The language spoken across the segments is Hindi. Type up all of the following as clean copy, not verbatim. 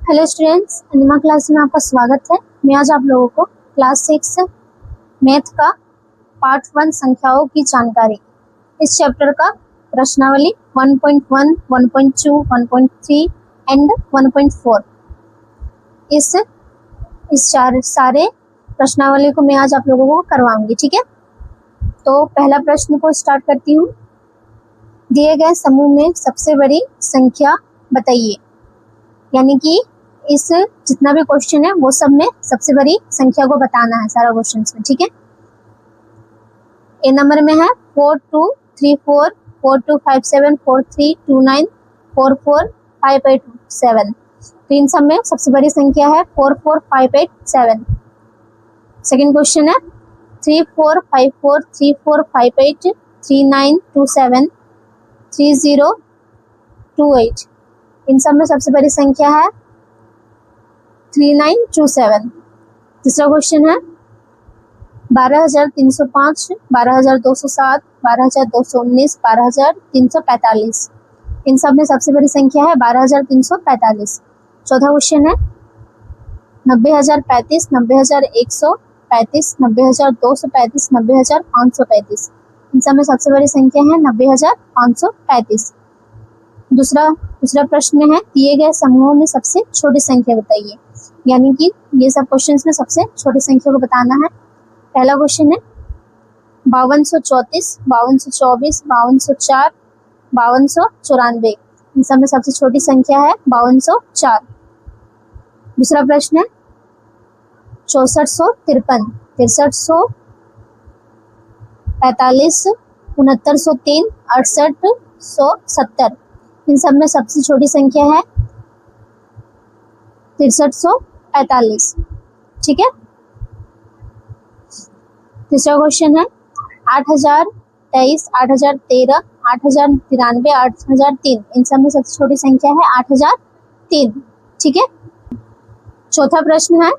हेलो स्टूडेंट्स, अनिमा क्लास में आपका स्वागत है। मैं आज आप लोगों को क्लास 6 मैथ का पार्ट 1 संख्याओं की जानकारी, इस चैप्टर का प्रश्नावली 1.1, 1.2, 1.3 एंड 1.4 इस सारे प्रश्नावली को मैं आज आप लोगों को करवाऊंगी। ठीक है, तो पहला प्रश्न को स्टार्ट करती हूँ। दिए गए समूह में सबसे बड़ी संख्या बताइए। यानी कि इस जितना भी क्वेश्चन है वो सब में सबसे बड़ी संख्या को बताना है सारा क्वेश्चन में। ठीक है, ए नंबर में है 4234, 4257, 4329, 44587। तो इन सब में सबसे बड़ी संख्या है 44587। सेकंड क्वेश्चन है 3454, 3458, 3927, 3028। इन सब में सबसे बड़ी संख्या है 3927। तीसरा क्वेश्चन है 12305, 12207, 12219, 12345। इन सब में सबसे बड़ी संख्या है 12345। चौथा क्वेश्चन है 90035, 90135, 90235, 90535। इन सब में सबसे बड़ी संख्या है 90535। दूसरा प्रश्न में है दिए गए समूहों में सबसे छोटी संख्या बताइए। यानी कि ये सब क्वेश्चंस में सबसे छोटी संख्या को बताना है। पहला क्वेश्चन है 5234, 5224, 5204, 5294। इन सब में सबसे छोटी संख्या है 5204। दूसरा प्रश्न है 6453, 6345, 6903, 6870। इन सब में सबसे छोटी संख्या है 6345। ठीक है, तीसरा क्वेश्चन है 8023, 8013, 8093, 8003। इन सब में सबसे छोटी संख्या है 8003। ठीक है, चौथा प्रश्न है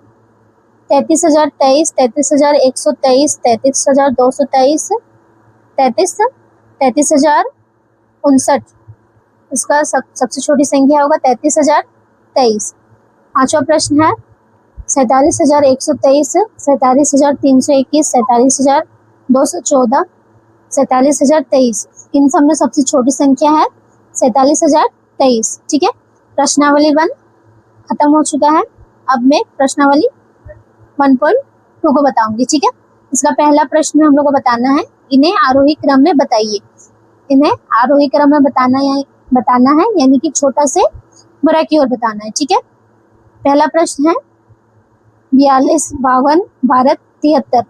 33023, 33123, 33223, 33059। इसका सबसे छोटी संख्या होगा 33023। पांचवा प्रश्न है 47123, 47321, 47214, 47023। इन सब में सबसे छोटी संख्या है 47023। ठीक है, प्रश्नावली 1 खत्म हो चुका है। अब मैं प्रश्नावली 1.2 को बताऊंगी। ठीक है, इसका पहला प्रश्न हम लोग को बताना है इन्हें आरोही क्रम में बताइए। इन्हें आरोही क्रम में बताना है यानी कि छोटा से बड़ा की ओर बताना है। ठीक है, पहला प्रश्न है 42, 52, 12, 73।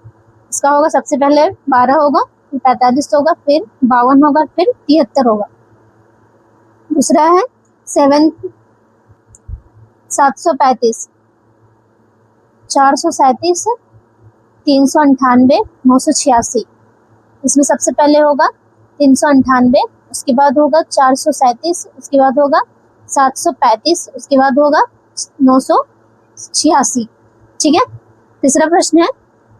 इसका होगा सबसे पहले 12 होगा, फिर 45 होगा, फिर 52 होगा, फिर 73 होगा। दूसरा है 735, 437, 398, 986। इसमें सबसे पहले होगा 398, उसके बाद होगा 437, उसके बाद होगा 735, उसके बाद होगा 986। ठीक है, तीसरा प्रश्न है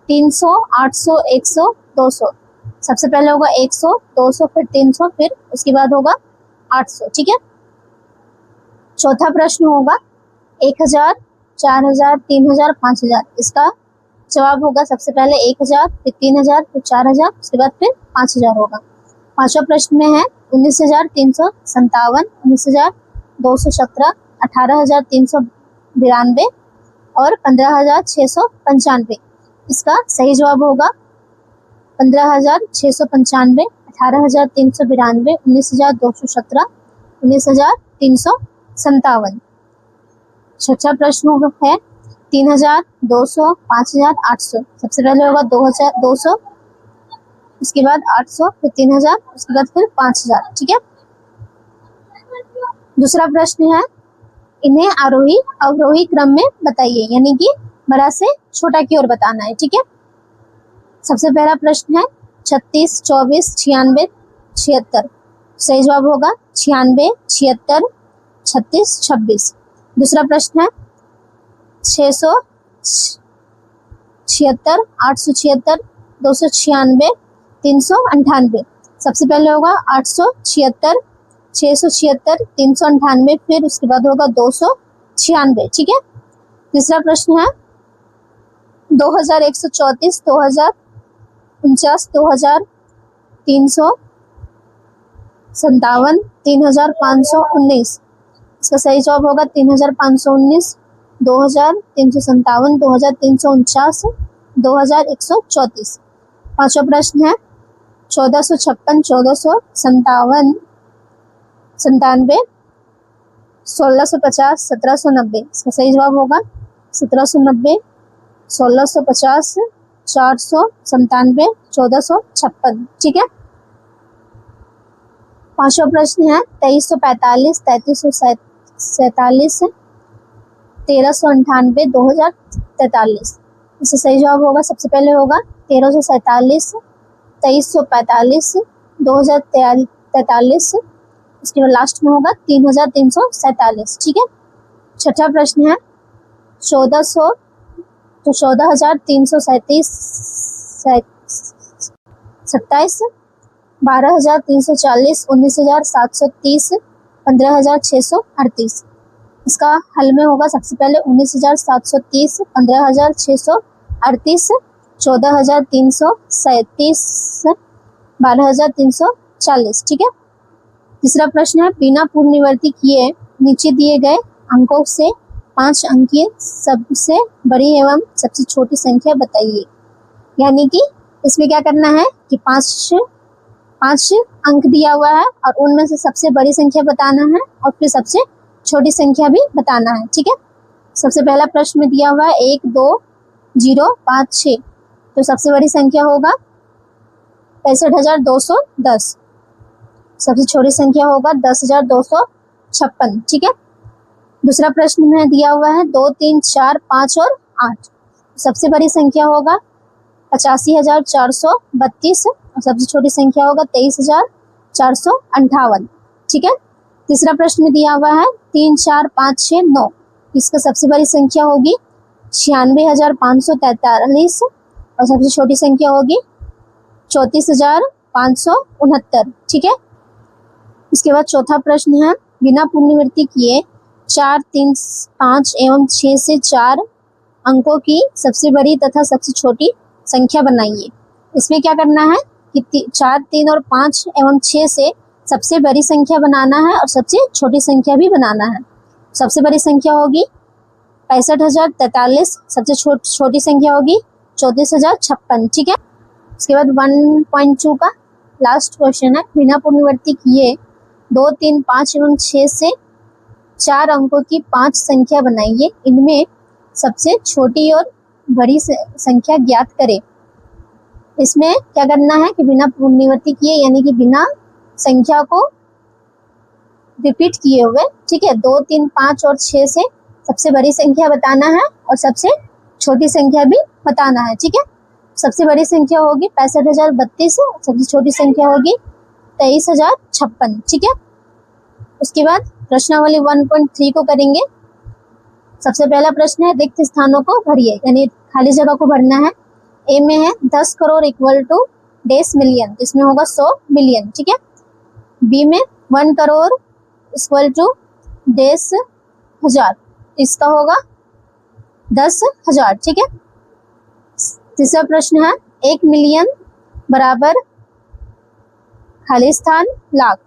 300, 800, 100, 200। सबसे पहले होगा 100, 200, फिर 300, फिर उसके बाद होगा 800। ठीक है, चौथा प्रश्न होगा 1000, 4000, 3000, 5000। इसका जवाब होगा सबसे पहले 1000, फिर 3000, फिर 4000, उसके बाद फिर 5000 होगा। पांचवा प्रश्न में है 19357, 19217, 18392 और 15695। इसका सही जवाब होगा 15695, 18392, 19217, 19357। छठा प्रश्न है 3000, 200, 5000, 800। सबसे पहले होगा 200, उसके बाद 800, फिर 3000, उसके बाद फिर 5000। ठीक है, दूसरा प्रश्न है इन्हें आरोही अवरोही क्रम में बताइए। यानी कि बड़ा से छोटा की ओर बताना है। ठीक है, सबसे पहला प्रश्न है 36, 24, 96, 76। सही जवाब होगा 96, 76, 36, 26। दूसरा प्रश्न है 676, 876, 296, 398। सबसे पहले होगा 876, 676, 398, फिर उसके बाद होगा 96, ठीक है। तीसरा प्रश्न है 2134, 2049, 2357, 3519। इसका सही जवाब होगा 3519, 2357, 2349, 2134। पांचवा प्रश्न है 1456, 1457, 97, 1650, 1790। इसका सही जवाब होगा 1790, 1650, 497, 1456, ठीक है। पांचवा प्रश्न है 2345, 3347, 1398, 2043। इससे सही जवाब होगा, सबसे पहले होगा 1347, 2345, 2043। उसके बाद लास्ट में होगा 3347, ठीक है। छठा प्रश्न है 14,337, 27, 12,340, 19,730, 15,638। इसका हल में होगा सबसे पहले 19,730, 15,638, 14,337, 12,340, ठीक है। तीसरा प्रश्न है बिना पूर्ण निवर्ती किए नीचे दिए गए अंकों से 5 अंकीय सबसे बड़ी एवं सबसे छोटी संख्या बताइए। यानी कि इसमें क्या करना है कि पांच अंक दिया हुआ है और उनमें से सबसे बड़ी संख्या बताना है और फिर सबसे छोटी संख्या भी बताना है, ठीक है। सबसे पहला प्रश्न में दिया हुआ है 1, 2, 0, 5, 6। तो सबसे बड़ी संख्या होगा 65,210। सबसे छोटी संख्या होगा 10,256, ठीक है। दूसरा प्रश्न में दिया हुआ है 2, 3, 4, 5 और 8। सबसे बड़ी संख्या होगा 85,432 और सबसे छोटी संख्या होगा 23,458, ठीक है। तीसरा प्रश्न में दिया हुआ है 3, 4, 5, 6, 9। इसका सबसे बड़ी संख्या होगी 96,543 और सबसे छोटी संख्या होगी 34,569, ठीक है। इसके बाद चौथा प्रश्न है बिना पूर्ण निवर्ती किए 4, 3, 5 एवं 6 से 4 अंकों की सबसे बड़ी तथा सबसे छोटी संख्या बनाइए। इसमें क्या करना है कि 4, 3 और 5 एवं 6 से सबसे बड़ी संख्या बनाना है और सबसे छोटी संख्या भी बनाना है। सबसे बड़ी संख्या होगी 65,043, सबसे छोटी संख्या होगी 34,056, ठीक है। उसके बाद 1.2 का लास्ट क्वेश्चन है बिना पूर्ण निवर्ती किए 2, 3, 5 एवं 6 से 4 अंकों की 5 संख्या बनाइए। इनमें सबसे छोटी और बड़ी संख्या ज्ञात करें। इसमें क्या करना है कि बिना पूर्ण निवर्ती किए यानी कि बिना संख्या को रिपीट किए हुए, ठीक है, 2, 3, 5 और 6 से सबसे बड़ी संख्या बताना है और सबसे छोटी संख्या भी बताना है, ठीक है। सबसे बड़ी संख्या होगी 65,032, सबसे छोटी संख्या होगी 23,056, ठीक है। उसके बाद प्रश्नावली 1.3 को करेंगे। सबसे पहला प्रश्न है रिक्त स्थानों को भरिए, यानी खाली जगह को भरना है। ए में है 10 करोड़ इक्वल टू डेस मिलियन, तो इसमें होगा 100 मिलियन, ठीक है। बी में 1 करोड़ इक्वल टू डेस हजार, इसका होगा 10,000, ठीक है। तीसरा प्रश्न है 1 मिलियन बराबर खाली स्थान लाख,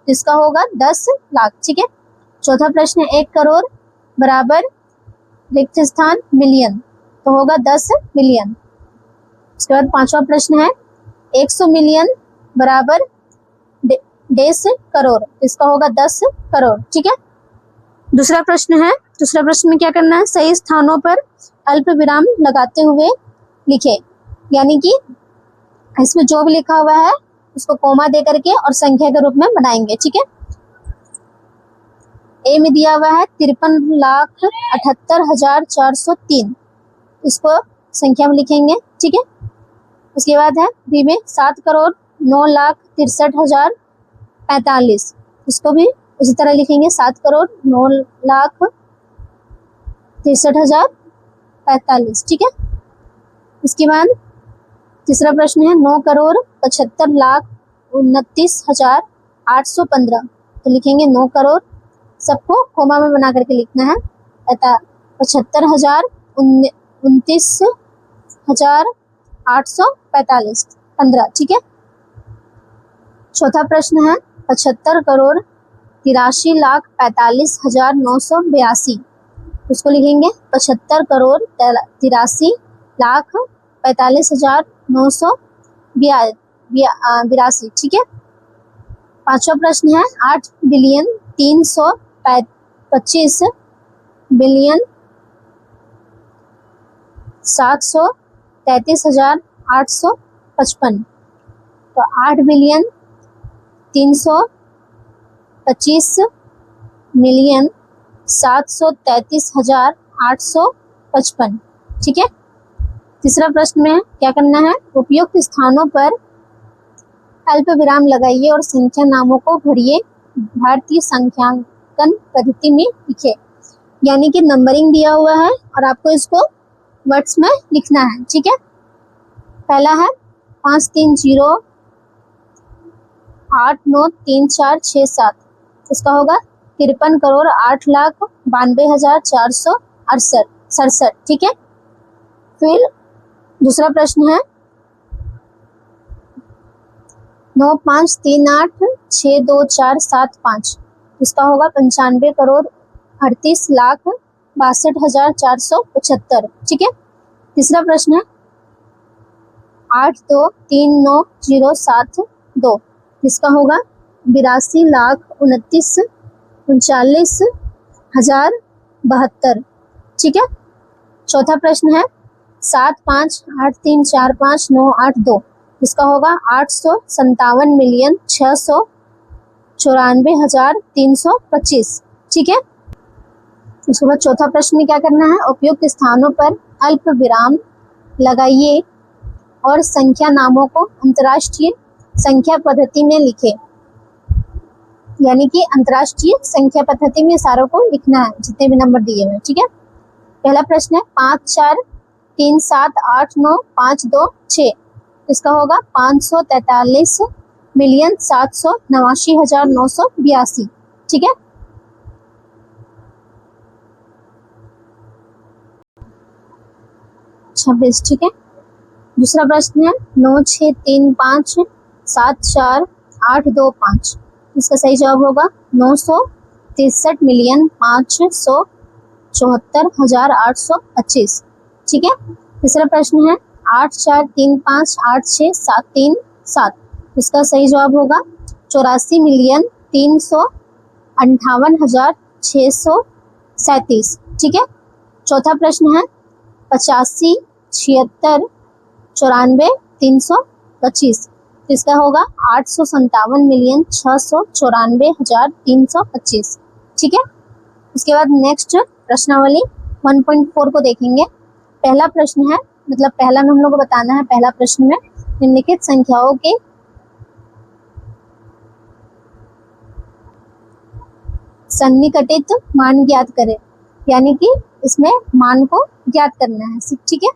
इसका होगा 10 लाख, ठीक है। चौथा प्रश्न है 1 करोड़ बराबर रिक्त स्थान मिलियन, तो होगा 10 मिलियन। उसके बाद पांचवा प्रश्न है 100 मिलियन बराबर डेस करोड़, इसका होगा 10 करोड़, ठीक है। दूसरा प्रश्न में क्या करना है सही स्थानों पर अल्प विराम लगाते हुए लिखे, यानी कि इसमें जो भी लिखा हुआ है उसको कोमा दे करके और संख्या के रूप में बनाएंगे, ठीक है। ए में दिया हुआ है 53,78,403, इसको संख्या में लिखेंगे, ठीक है। उसके बाद है बी में 7 करोड़ 9,63,045, इसको भी उसी तरह लिखेंगे 7 करोड़ 9,63,045, ठीक है। इसके बाद तीसरा प्रश्न है 9 करोड़ 75,29,815, तो लिखेंगे 9 करोड़, सबको कोमा में बना करके लिखना है। 29,29,845 15, ठीक है। चौथा प्रश्न है 75,83,45,982। उसको लिखेंगे 75,83,45,982, ठीक है। पांचवा प्रश्न है 8,325,733,855। तो 8,325,733,855, ठीक है। तीसरा प्रश्न में क्या करना है, उपयुक्त स्थानों पर अल्प विराम लगाइए और संख्या नामों को भरिए, भारतीय संख्यांकन पद्धति में लिखे। यानी कि नंबरिंग दिया हुआ है और आपको इसको वर्ड्स में लिखना है, ठीक है। पहला है 530,8,9,3,4,6,7। इसका होगा 53,08,92,467, ठीक है। फिर दूसरा प्रश्न है 9,538,6,2,4,7,5। इसका होगा 95,38,62,475, ठीक है। तीसरा प्रश्न है 8,2,3,9,0,7,2। इसका होगा 82,29,39,072, ठीक है। चौथा प्रश्न है 7,5,8,3,4,5,9,8,2। इसका होगा 857,694,325, ठीक है। उसके बाद चौथा प्रश्न में क्या करना है, उपयुक्त स्थानों पर अल्प विराम लगाइए और संख्या नामों को अंतर्राष्ट्रीय संख्या पद्धति में लिखे। यानी कि अंतर्राष्ट्रीय संख्या पद्धति में सारों को लिखना है, जितने भी नंबर दिए हुए हैं, ठीक है। पहला प्रश्न है 5,4,3,7,8,9,5,2,6। इसका होगा 543,789,982, ठीक है। छब्बीस, ठीक है। दूसरा प्रश्न है 9,6,3,5,7,4,8,2,5। इसका सही जवाब होगा 963,574,825, ठीक है। तीसरा प्रश्न है 8,4,3,5,8,6,7,3,7। इसका सही जवाब होगा 84,53,58,637, ठीक है। चौथा प्रश्न है 85,76,94,325। इसका होगा 857,694,325, ठीक है। उसके बाद नेक्स्ट प्रश्नावली 1.4 को देखेंगे। पहला प्रश्न है, मतलब पहला में हम लोग को बताना है, पहला प्रश्न में निम्नलिखित संख्याओं के सन्निकटित मान ज्ञात करें। यानी कि इसमें मान को ज्ञात करना है, ठीक है।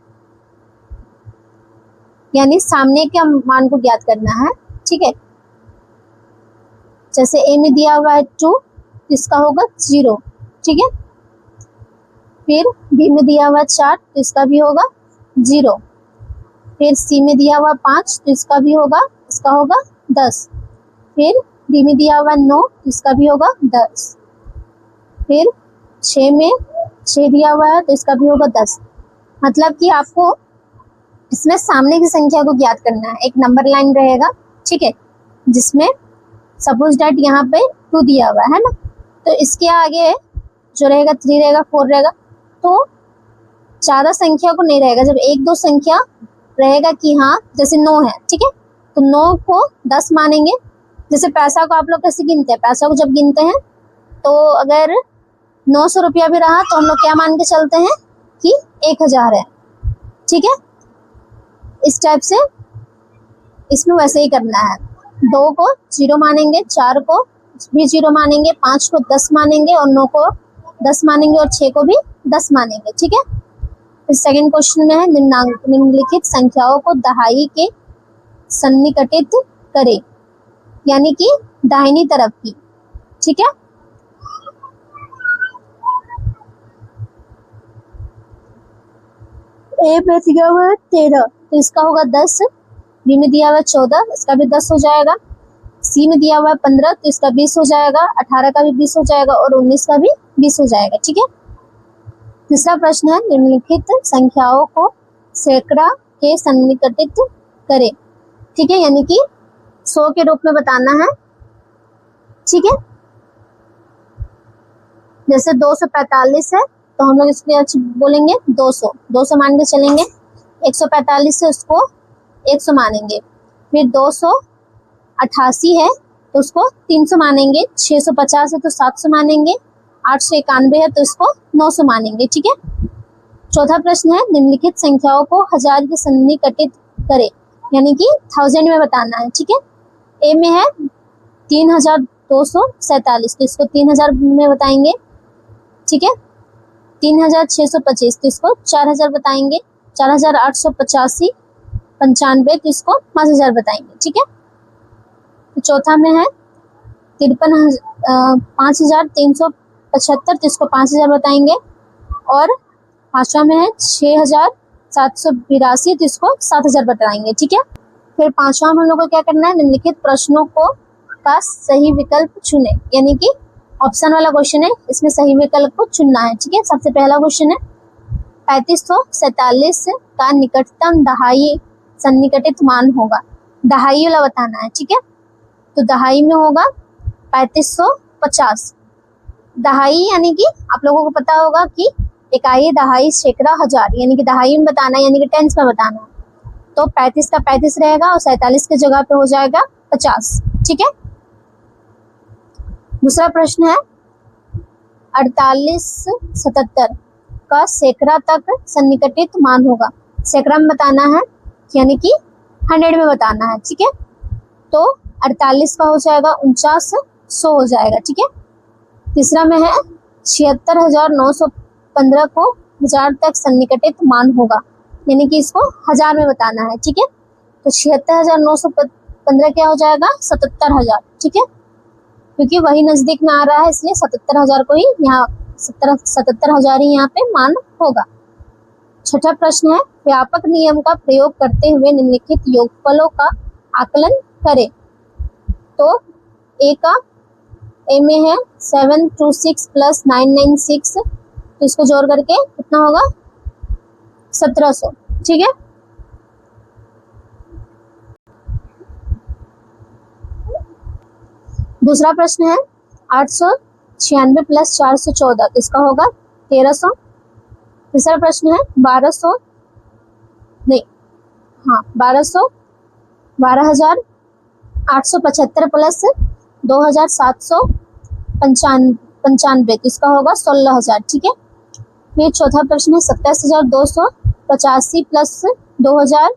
यानी सामने के मान को ज्ञात करना है, ठीक है। जैसे ए में दिया हुआ है 2, इसका होगा 0, ठीक है। फिर बी में दिया हुआ 4, तो इसका भी होगा 0। फिर सी में दिया हुआ 5, तो इसका भी होगा, इसका होगा 10। फिर डी में दिया हुआ 9, इसका भी होगा 10। फिर 6 में 6 दिया हुआ है, तो इसका भी होगा 10। मतलब कि आपको इसमें सामने की संख्या को ज्ञात करना है। एक नंबर लाइन रहेगा, ठीक है, जिसमें सपोज दैट यहाँ पे 2 दिया हुआ है ना, तो इसके आगे जो रहेगा 3 रहेगा, 4 रहेगा, तो ज्यादा संख्या को नहीं रहेगा। जब 1-2 संख्या रहेगा कि हाँ, जैसे 9 है, ठीक है, तो 9 को 10 मानेंगे। जैसे पैसा को आप लोग कैसे गिनते हैं, पैसा को जब गिनते हैं तो अगर 900 रुपया भी रहा तो हम लोग क्या मान के चलते हैं कि 1000 है, ठीक है। इस टाइप से इसमें वैसे ही करना है। 2 को 0 मानेंगे, 4 को भी 0 मानेंगे, 5 को 10 मानेंगे और 9 को 10 मानेंगे और 6 को भी 10 मानेंगे, ठीक है। इस सेकंड क्वेश्चन में है निम्नलिखित संख्याओं को दहाई के सन्निकटित करें, यानी कि दाहिनी तरफ की, ठीक है। ए में दिया हुआ है 13, तो इसका होगा 10। बी में दिया हुआ है 14, इसका भी 10 हो जाएगा। सी में दिया हुआ है 15, तो इसका 20 हो जाएगा। 18 का भी 20 हो जाएगा और 19 का भी 20 हो जाएगा। ठीक है। तीसरा प्रश्न है, निम्नलिखित संख्याओं को सैकड़ा के सन्निकटित करें। ठीक है, यानी कि 100 के रूप में बताना है। ठीक है, जैसे 245 है तो हम लोग इसके अच्छी बोलेंगे 200 मान के चलेंगे। 145 से उसको 100 मानेंगे। फिर 288 है तो उसको 300 मानेंगे। 650 है तो 700 मानेंगे। 891 है तो इसको 900 मानेंगे। ठीक है। चौथा प्रश्न है, निम्नलिखित संख्याओं को 1000 के सन्निकटित करें, यानी कि 1000 में बताना है। ठीक है। ए में है 3247, तो इसको 3000 में बताएंगे। ठीक है। 3625, तो इसको 4000 बताएंगे। 4885 95, तो इसको 5000 बताएंगे। ठीक है। तो चौथा में है 5375, तो इसको 5000 बताएंगे। और पांचवा में है 6782, तो इसको 7000 बताएंगे। ठीक है। फिर पांचवा हम लोग को क्या करना है, निम्नलिखित प्रश्नों को का सही विकल्प चुने, यानी कि ऑप्शन वाला क्वेश्चन है, इसमें सही विकल्प को चुनना है। ठीक है। सबसे पहला क्वेश्चन है 3547 का निकटतम दहाई सन्निकटित मान होगा। दहाई वाला बताना है। ठीक है। तो दहाई में होगा 3550। दहाई यानी कि आप लोगों को पता होगा कि इकाई, दहाई, सैकड़ा, हजार, यानी कि दहाई में बताना है, यानी कि टेंस में बताना है। तो 35 का 35 रहेगा और 47 की जगह पे हो जाएगा 50। ठीक है। दूसरा प्रश्न है 4877 का सैकड़ा तक सन्निकटित मान होगा। सैकड़ा में बताना है, यानी कि 100 में बताना है। ठीक है। तो 48 का हो जाएगा 4900 हो जाएगा। ठीक है। तीसरा में है 76915 को 1000 तक सन्निकटित मान होगा, यानी कि इसको 1000 में बताना है। ठीक है। तो 76915 क्या हो जाएगा 77000। ठीक है। क्योंकि वही नजदीक में आ रहा है, इसलिए 77000 को ही यहाँ 77000 ही यहाँ पे मान होगा। छठा प्रश्न है, व्यापक नियम का प्रयोग करते हुए निम्नलिखित योगफलों का आकलन करें। तो ए में है 726 प्लस 996, तो इसको जोड़ करके कितना होगा 1700। ठीक है। दूसरा प्रश्न है 896 प्लस 414, तो इसका होगा 1300। तीसरा प्रश्न है 12875 प्लस 2795, तो इसका होगा 16000। ठीक है। फिर चौथा प्रश्न है 27285 प्लस 2000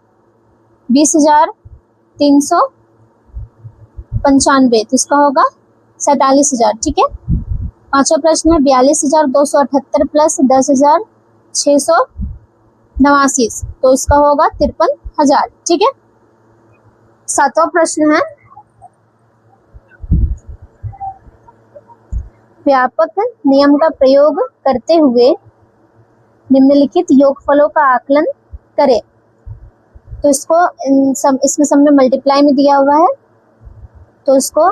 20395, तो इसका होगा 47000। ठीक है। पांचवा प्रश्न है 42278 प्लस 10689, तो इसका होगा 53000। ठीक है। सातवां प्रश्न है व्यापक नियम का प्रयोग करते हुए निम्नलिखित योगफलों का आकलन करें। तो इसको इसमें सब में मल्टीप्लाई में दिया हुआ है, तो इसको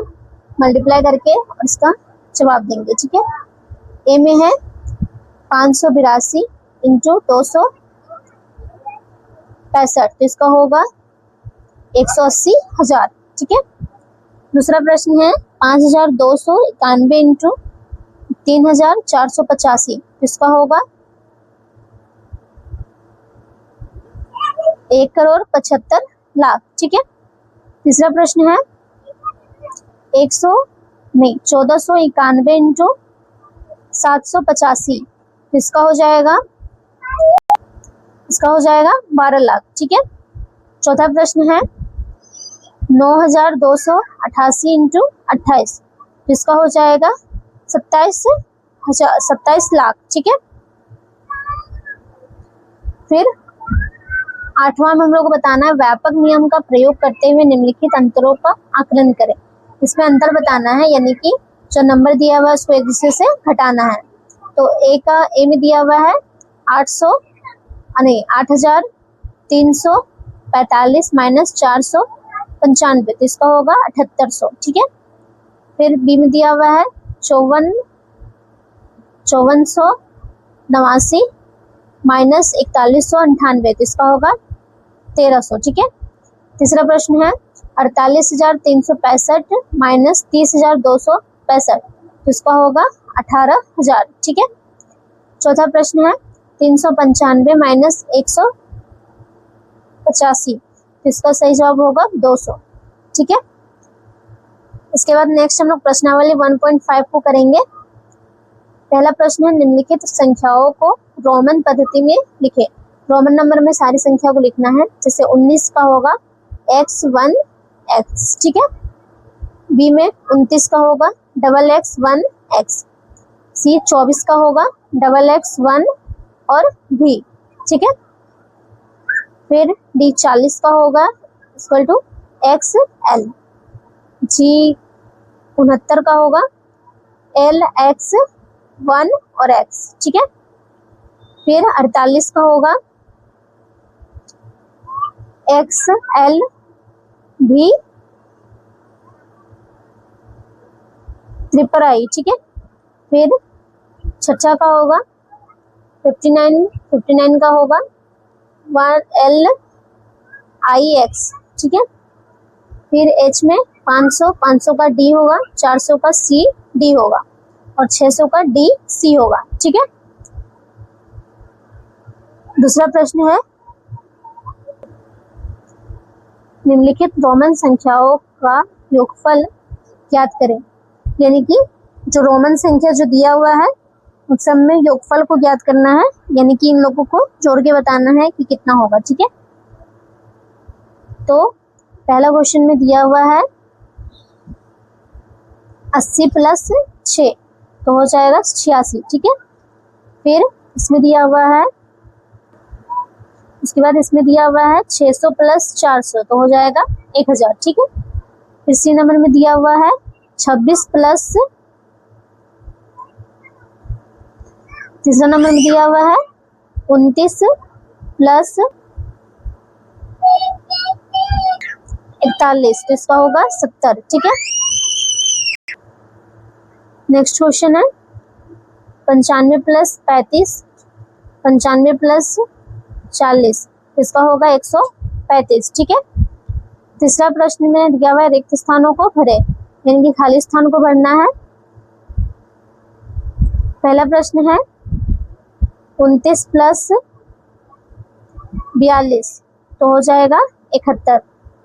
मल्टीप्लाई करके और इसका जवाब देंगे। ठीक है। ए में है 582 इंटू 265, तो इसका होगा 180,000। ठीक है। दूसरा प्रश्न है 5291 इंटू 3485, तो इसका होगा 1,75,00,000। ठीक है। तीसरा प्रश्न है 1491 इंटू 785, इसका हो जाएगा 12,00,000। ठीक है। चौथा प्रश्न है 9288 इंटू 28, इसका हो जाएगा 27,00,000। ठीक है। फिर आठवां में हम लोग को बताना है व्यापक नियम का प्रयोग करते हुए निम्नलिखित अंतरों का आकलन करें। इसमें अंतर बताना है, यानी कि जो नंबर दिया हुआ है उसको एक दूसरे से घटाना है। तो ए में दिया हुआ है नहीं 8345 माइनस 495, तो इसका होगा 7800। ठीक है। फिर बी में दिया हुआ है 5489 माइनस 4198, तो इसका होगा 1300। ठीक है। तीसरा प्रश्न है 48,365 माइनस 30,265, तो इसका होगा 18,000। ठीक है। चौथा प्रश्न है 395 माइनस 185, तो इसका सही जवाब होगा 200। ठीक है। इसके बाद नेक्स्ट हम लोग प्रश्नावली 1.5 को करेंगे। पहला प्रश्न है निम्नलिखित संख्याओं को रोमन पद्धति में लिखे। रोमन नंबर में सारी संख्या को लिखना है। जैसे 19 का होगा x1x। ठीक है। बी में 29 का होगा XX1x। सी 24 का होगा XX1 और भी। ठीक है। फिर डी 40 का होगा इक्वल टू XL। जी 69 का होगा LX1 और X। ठीक है। फिर 48 का होगा XL भी ट्रिपल आई। ठीक है। फिर छठा का होगा 59 का होगा 1LIX। ठीक है। फिर H में 500 का D होगा, 400 का CD होगा और 600 का DC होगा। ठीक है। दूसरा प्रश्न है निम्नलिखित रोमन संख्याओं का योगफल ज्ञात करें। यानी कि जो रोमन संख्या जो दिया हुआ है उस सब में योगफल को ज्ञात करना है, यानी कि इन लोगों को जोड़ के बताना है कि कितना होगा। ठीक है। तो पहला क्वेश्चन में दिया हुआ है 80 प्लस 6, तो हो जाएगा 86। ठीक है। फिर इसमें दिया हुआ है, उसके बाद इसमें दिया हुआ है 600 प्लस 400, तो हो जाएगा 1000। ठीक है। फिर सी नंबर में दिया हुआ है 26 प्लस, तीसरा नंबर में दिया हुआ है 29 प्लस 41, तो इसका होगा 70। ठीक है। नेक्स्ट क्वेश्चन है 95 प्लस 35, 95 प्लस 40, इसका होगा 135। ठीक है। तीसरा प्रश्न में दिया हुआ है रिक्त स्थानों को भरे, यानी कि खाली स्थान को भरना है। पहला प्रश्न है 29 प्लस 42, तो हो जाएगा 71।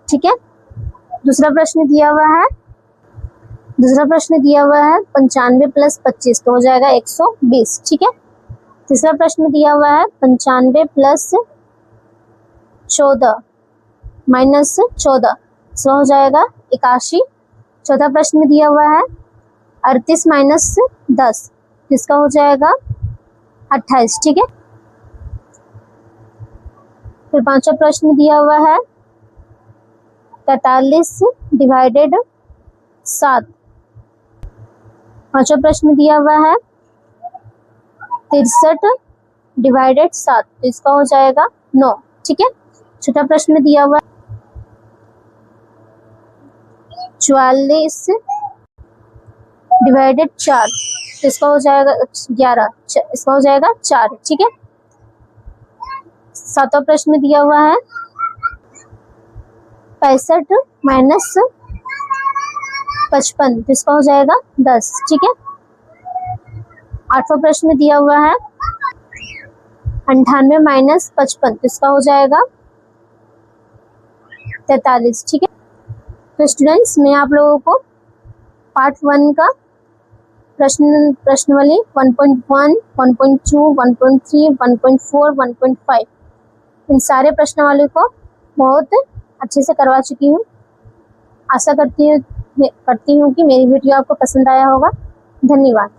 ठीक है। दूसरा प्रश्न दिया हुआ है 95 प्लस 25, तो हो जाएगा 120। ठीक है। तीसरा प्रश्न दिया हुआ है 95 प्लस 14 माइनस 14, तो हो जाएगा 81। चौथा प्रश्न में दिया हुआ है 38 माइनस 10, जिसका हो जाएगा 28। ठीक है। फिर पांचवा प्रश्न दिया हुआ है 43 डिवाइडेड 7। पांचवा प्रश्न दिया हुआ है 63 डिवाइडेड 7, तो इसका हो जाएगा 9। ठीक है। छठा प्रश्न में दिया हुआ 44 डिवाइडेड 4, तो इसका हो जाएगा 11, इसका हो जाएगा 4। ठीक है। सातवां प्रश्न में दिया हुआ है 65 माइनस 55, तो इसका हो जाएगा 10। ठीक है। आठवां प्रश्न में दिया हुआ है 98 माइनस 55, तो इसका हो जाएगा 43। ठीक है। तो स्टूडेंट्स, मैं आप लोगों को पार्ट 1 का प्रश्नावली 1.1, 1.2, 1.3, 1.4, 1.5 इन सारे प्रश्नावली को बहुत अच्छे से करवा चुकी हूँ। आशा करती हूँ कि मेरी वीडियो आपको पसंद आया होगा। धन्यवाद।